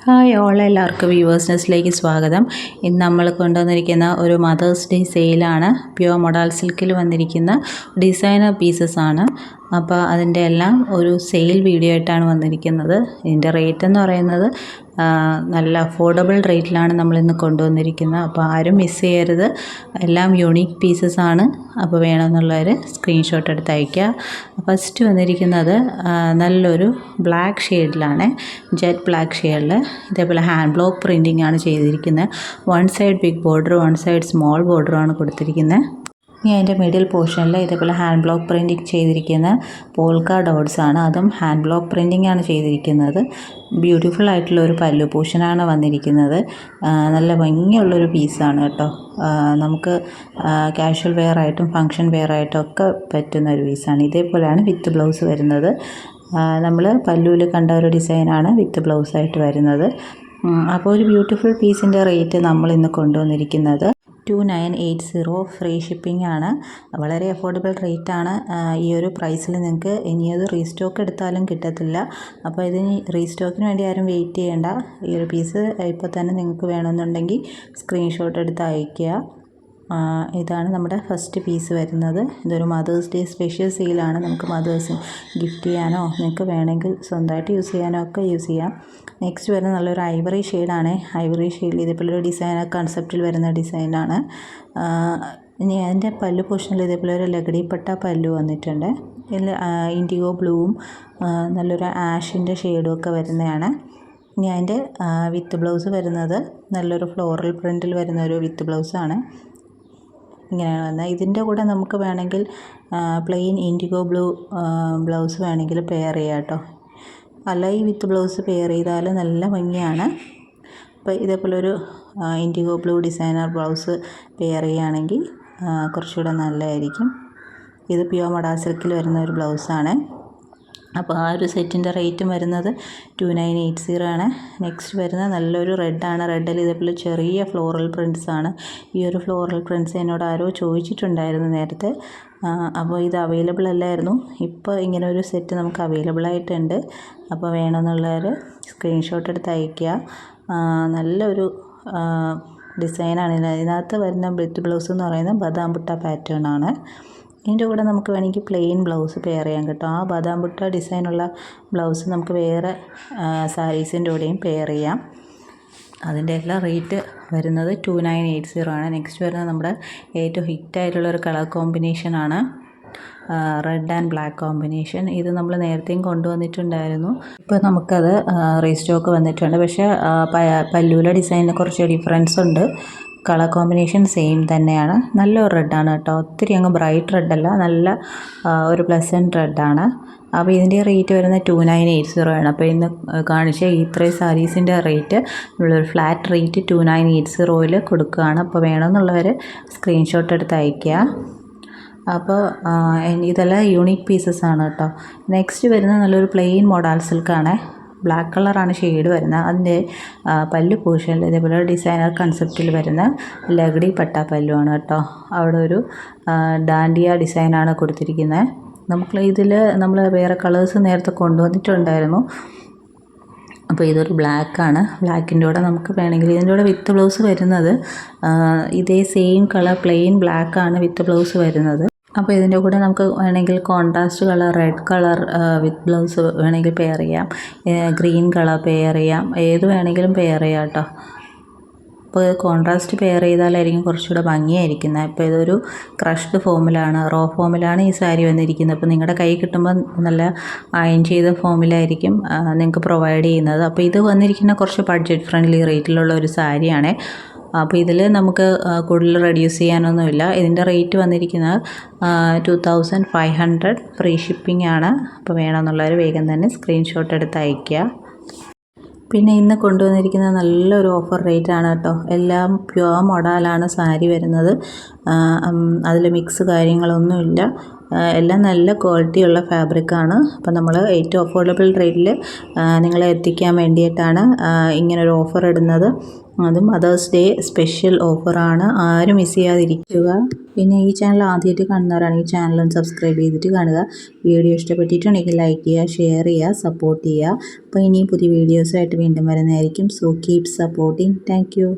Hi all, എല്ലാവർക്കും viewers നെസ്റ്റിലേക്ക് സ്വാഗതം. ഇന്ന് നമ്മൾ കൊണ്ടുവന്നിരിക്കുന്ന ഒരു മദേഴ്സ് ഡേ സെയിലാണ്. പ്യുവർ മൊഡാൾ സിൽക്കിൽ വന്നിരിക്കുന്ന ഡിസൈനർ പീസസ് ആണ്. അപ്പോൾ അതിൻ്റെ എല്ലാം ഒരു സെയിൽ വീഡിയോ ആയിട്ടാണ് വന്നിരിക്കുന്നത്. ഇതിൻ്റെ റേറ്റ് എന്ന് പറയുന്നത് നല്ല അഫോർഡബിൾ റേറ്റിലാണ് നമ്മളിന്ന് കൊണ്ടുവന്നിരിക്കുന്നത്. അപ്പോൾ ആരും മിസ് ചെയ്യരുത്. എല്ലാം യൂണീക്ക് പീസസ് ആണ്. അപ്പോൾ വേണമെന്നുള്ളവർ സ്ക്രീൻഷോട്ട് എടുത്ത് അയയ്ക്കുക. ഫസ്റ്റ് വന്നിരിക്കുന്നത് നല്ലൊരു ബ്ലാക്ക് ഷെയ്ഡിലാണ്, ജെറ്റ് ബ്ലാക്ക് ഷെയ്ഡിൽ. ഇതേപോലെ ഹാൻഡ് ബ്ലോക്ക് പ്രിൻറ്റിംഗ് ആണ് ചെയ്തിരിക്കുന്നത്. One side big border, one side small ബോർഡറുമാണ് കൊടുത്തിരിക്കുന്നത്. ഇനി അതിൻ്റെ മിഡിൽ പോർഷനിൽ ഇതേപോലെ ഹാൻഡ് ബ്ലോക്ക് പ്രിൻറ്റിങ് ചെയ്തിരിക്കുന്ന പോൾക്ക ഡോട്ട്സ് ആണ്. അതും ഹാൻഡ് ബ്ലോക്ക് പ്രിൻറ്റിംഗ് ആണ് ചെയ്തിരിക്കുന്നത്. ബ്യൂട്ടിഫുൾ ആയിട്ടുള്ള ഒരു പല്ലു പോർഷനാണ് വന്നിരിക്കുന്നത്. നല്ല ഭംഗിയുള്ളൊരു പീസാണ് കേട്ടോ. നമുക്ക് കാഷ്വൽ വെയർ ആയിട്ടും ഫങ്ഷൻ വെയർ ആയിട്ടും ഒക്കെ പറ്റുന്ന ഒരു പീസാണ്. ഇതേപോലെയാണ് വിത്ത് ബ്ലൗസ് വരുന്നത്. നമ്മൾ പല്ലുവിൽ കണ്ട ഒരു ഡിസൈനാണ് വിത്ത് ബ്ലൗസായിട്ട് വരുന്നത്. അപ്പോൾ ഒരു ബ്യൂട്ടിഫുൾ പീസിൻ്റെ റേറ്റ് നമ്മൾ ഇന്ന് കൊണ്ടുവന്നിരിക്കുന്നത് 2980. ഫ്രീ ഷിപ്പിംഗ് ആണ്. വളരെ അഫോർഡബിൾ റേറ്റാണ്. ഈ ഒരു പ്രൈസിൽ നിങ്ങൾക്ക് ഇനി അത് റീസ്റ്റോക്ക് എടുത്താലും കിട്ടത്തില്ല. അപ്പോൾ ഇതിന് റീസ്റ്റോക്കിന് വേണ്ടി ആരും വെയിറ്റ് ചെയ്യേണ്ട. ഈ ഒരു പീസ് ഇപ്പോൾ തന്നെ നിങ്ങൾക്ക് വേണമെന്നുണ്ടെങ്കിൽ സ്ക്രീൻഷോട്ട് എടുത്ത് അയയ്ക്കുക. ഇതാണ് നമ്മുടെ ഫസ്റ്റ് പീസ് വരുന്നത്. ഇതൊരു മദേഴ്സ് ഡേ സ്പെഷ്യൽ സെയിലാണ്. നമുക്ക് മദേഴ്സിന് ഗിഫ്റ്റ് ചെയ്യാനോ നിങ്ങൾക്ക് വേണമെങ്കിൽ സ്വന്തമായിട്ട് യൂസ് ചെയ്യാനോ ഒക്കെ യൂസ് ചെയ്യാം. നെക്സ്റ്റ് വരുന്നത് നല്ലൊരു ഐവറി ഷെയ്ഡാണ്. ഐവറി ഷെയ്ഡിൽ ഇതേപോലെ ഒരു ഡിസൈനർ കൺസെപ്റ്റിൽ വരുന്ന ഡിസൈനാണ്. ഇനി അതിൻ്റെ പല്ലു പോർഷനിൽ ഇതേപോലെ ഒരു ലഗടിപ്പട്ട പല്ലു വന്നിട്ടുണ്ട്. ഇതിൽ ഇൻഡിഗോ ബ്ലൂവും നല്ലൊരു ആഷിൻ്റെ ഷെയ്ഡും ഒക്കെ വരുന്നതാണ്. ഇനി അതിൻ്റെ വിത്ത് ബ്ലൗസ് വരുന്നത് നല്ലൊരു ഫ്ലോറൽ പ്രിൻറ്റിൽ വരുന്ന ഒരു വിത്ത് ബ്ലൗസാണ്. ഇങ്ങനെയാണ് വന്നത്. ഇതിൻ്റെ കൂടെ നമുക്ക് വേണമെങ്കിൽ പ്ലെയിൻ ഇൻഡിഗോ ബ്ലൂ ബ്ലൗസ് വേണമെങ്കിൽ പെയർ ചെയ്യാം കേട്ടോ. അല്ല, ഈ വിത്ത് ബ്ലൗസ് പെയർ ചെയ്താൽ നല്ല ഭംഗിയാണ്. അപ്പോൾ ഇതേപോലെ ഒരു IndiGo blue designer blouse pair ചെയ്യുകയാണെങ്കിൽ കുറച്ചുകൂടെ നല്ലതായിരിക്കും. ഇത് പ്യുവർ മൊഡാൾ സിൽക്കിൽ വരുന്ന ഒരു ബ്ലൗസാണ്. അപ്പോൾ ആ ഒരു സെറ്റിൻ്റെ റേറ്റും വരുന്നത് 2980 ആണ്. നെക്സ്റ്റ് വരുന്നത് നല്ലൊരു റെഡാണ്. റെഡിൽ ഇതേപോലെ ചെറിയ ഫ്ലോറൽ പ്രിൻറ്റ്സ് ആണ്. ഈ ഒരു ഫ്ലോറൽ പ്രിൻറ്റ്സ് എന്നോട് ആരോ ചോദിച്ചിട്ടുണ്ടായിരുന്നു നേരത്തെ. അപ്പോൾ ഇത് അവൈലബിൾ അല്ലായിരുന്നു. ഇപ്പോൾ ഇങ്ങനെ ഒരു സെറ്റ് നമുക്ക് അവൈലബിൾ ആയിട്ടുണ്ട്. അപ്പോൾ വേണമെന്നുള്ളവർ സ്ക്രീൻഷോട്ട് എടുത്ത് അയയ്ക്കുക. നല്ലൊരു ഡിസൈനാണ്. ഇതിനകത്ത് വരുന്ന വിത്ത് ബ്ലൗസ് എന്ന് പറയുന്നത് ബദാം ബുട്ട പാറ്റേൺ ആണ്. ഇതിൻ്റെ കൂടെ നമുക്ക് വേണമെങ്കിൽ പ്ലെയിൻ ബ്ലൗസ് പെയർ ചെയ്യാൻ കിട്ടും. ആ ബദാം ബുട്ട ഡിസൈനുള്ള ബ്ലൗസ് നമുക്ക് വേറെ സാരീസിൻ്റെ കൂടെയും പെയർ ചെയ്യാം. അതിൻ്റെ എല്ലാ റേറ്റ് വരുന്നത് 2980 ആണ്. നെക്സ്റ്റ് വരുന്നത് നമ്മുടെ ഏറ്റവും ഹിറ്റായിട്ടുള്ളൊരു കളർ കോമ്പിനേഷനാണ്, റെഡ് ആൻഡ് ബ്ലാക്ക് കോമ്പിനേഷൻ. ഇത് നമ്മൾ നേരത്തെയും കൊണ്ടുവന്നിട്ടുണ്ടായിരുന്നു. ഇപ്പോൾ നമുക്കത് റീസ്റ്റോക്ക് വന്നിട്ടുണ്ട്. പക്ഷേ പല്ലൂല ഡിസൈനിന് കുറച്ച് ഡിഫറൻസ് ഉണ്ട്. കളർ കോമ്പിനേഷൻ സെയിം തന്നെയാണ്. നല്ലൊരു റെഡാണ് കേട്ടോ. ഒത്തിരി അങ്ങ് ബ്രൈറ്റ് റെഡല്ല, നല്ല ഒരു പ്ലസൻറ്റ് റെഡാണ്. അപ്പോൾ ഇതിൻ്റെ റേറ്റ് വരുന്നത് 2980 ആണ്. അപ്പോൾ ഇന്ന് കാണിച്ച ഇത്രയും സാരീസിൻ്റെ റേറ്റ് നമ്മളൊരു ഫ്ലാറ്റ് റേറ്റ് 2980 കൊടുക്കുകയാണ്. അപ്പോൾ വേണമെന്നുള്ളവർ സ്ക്രീൻഷോട്ട് എടുത്ത് അയയ്ക്കുക. അപ്പോൾ ഇതെല്ലാം യൂണീക്ക് പീസസ് ആണ് കേട്ടോ. നെക്സ്റ്റ് വരുന്നത് നല്ലൊരു പ്ലെയിൻ മൊഡാൾ സിൽക്കാണ്. ബ്ലാക്ക് കളറാണ് ഷെയ്ഡ് വരുന്നത്. അതിൻ്റെ പല്ലു പോർഷനിൽ ഇതേപോലെ ഡിസൈനർ കൺസെപ്റ്റിൽ വരുന്ന ലഗടി പട്ട പല്ലുവാണ് കേട്ടോ. അവിടെ ഒരു ഡാൻഡിയ ഡിസൈനാണ് കൊടുത്തിരിക്കുന്നത്. നമ്മൾ വേറെ കളേഴ്സ് നേരത്തെ കൊണ്ടുവന്നിട്ടുണ്ടായിരുന്നു. അപ്പോൾ ഇതൊരു ബ്ലാക്കാണ്. ബ്ലാക്കിൻ്റെ കൂടെ നമുക്ക് വേണമെങ്കിൽ ഇതിൻ്റെ കൂടെ വിത്ത് ബ്ലൗസ് വരുന്നത് ഇതേ സെയിം കളർ പ്ലെയിൻ ബ്ലാക്കാണ് വിത്ത് ബ്ലൗസ് വരുന്നത്. അപ്പോൾ ഇതിൻ്റെ കൂടെ നമുക്ക് വേണമെങ്കിൽ contrast colour red colour with blouse വേണമെങ്കിൽ പെയർ ചെയ്യാം. ഗ്രീൻ കളർ പെയർ ചെയ്യാം. ഏത് വേണമെങ്കിലും പെയർ ചെയ്യാം കേട്ടോ. അപ്പോൾ കോൺട്രാസ്റ്റ് പെയർ ചെയ്താലായിരിക്കും കുറച്ചുകൂടെ ഭംഗിയായിരിക്കുന്നത്. ഇപ്പോൾ ഇതൊരു ക്രഷ്ഡ് ഫോമിലാണ്, റോ ഫോമിലാണ് ഈ സാരി വന്നിരിക്കുന്നത്. അപ്പോൾ നിങ്ങളുടെ കൈ കിട്ടുമ്പോൾ നല്ല അയൺ ചെയ്ത ഫോമിലായിരിക്കും നിങ്ങൾക്ക് പ്രൊവൈഡ് ചെയ്യുന്നത്. അപ്പോൾ ഇത് വന്നിരിക്കുന്ന കുറച്ച് ബഡ്ജറ്റ് ഫ്രണ്ട്ലി റേറ്റിലുള്ള ഒരു സാരിയാണ്. അപ്പോൾ ഇതിൽ നമുക്ക് കൂടുതൽ റെഡ്യൂസ് ചെയ്യാനൊന്നുമില്ല. ഇതിൻ്റെ റേറ്റ് വന്നിരിക്കുന്നത് 2500. ഫ്രീ ഷിപ്പിംഗ് ആണ്. അപ്പോൾ വേണമെന്നുള്ളവർ വേഗം തന്നെ സ്ക്രീൻഷോട്ട് എടുത്ത് അയയ്ക്കുക. പിന്നെ ഇന്ന് കൊണ്ടുവന്നിരിക്കുന്നത് നല്ലൊരു ഓഫർ റേറ്റാണ് കേട്ടോ. എല്ലാം പ്യുവർ മൊഡാലാണ് സാരി വരുന്നത്. അതിൽ മിക്സ് കാര്യങ്ങളൊന്നുമില്ല. എല്ലാം നല്ല ക്വാളിറ്റിയുള്ള ഫാബ്രിക്കാണ്. അപ്പോൾ നമ്മൾ ഏറ്റവും അഫോർഡബിൾ റേറ്റിൽ നിങ്ങളെ എത്തിക്കാൻ വേണ്ടിയിട്ടാണ് ഇങ്ങനൊരു ഓഫർ ഇടുന്നത്. അതും മദേഴ്സ് ഡേ സ്പെഷ്യൽ ഓഫറാണ്. ആരും മിസ് ചെയ്യാതിരിക്കുക. പിന്നെ ഈ ചാനൽ ആദ്യമായിട്ട് കാണുന്നവരാണെങ്കിൽ ചാനലൊന്ന് സബ്സ്ക്രൈബ് ചെയ്തിട്ട് കാണുക. വീഡിയോ ഇഷ്ടപ്പെട്ടിട്ടുണ്ടെങ്കിൽ ലൈക്ക് ചെയ്യുക, ഷെയർ ചെയ്യുക, സപ്പോർട്ട് ചെയ്യുക. അപ്പോൾ ഇനിയും പുതിയ വീഡിയോസായിട്ട് വീണ്ടും വരുന്നതായിരിക്കും. So keep supporting. Thank you.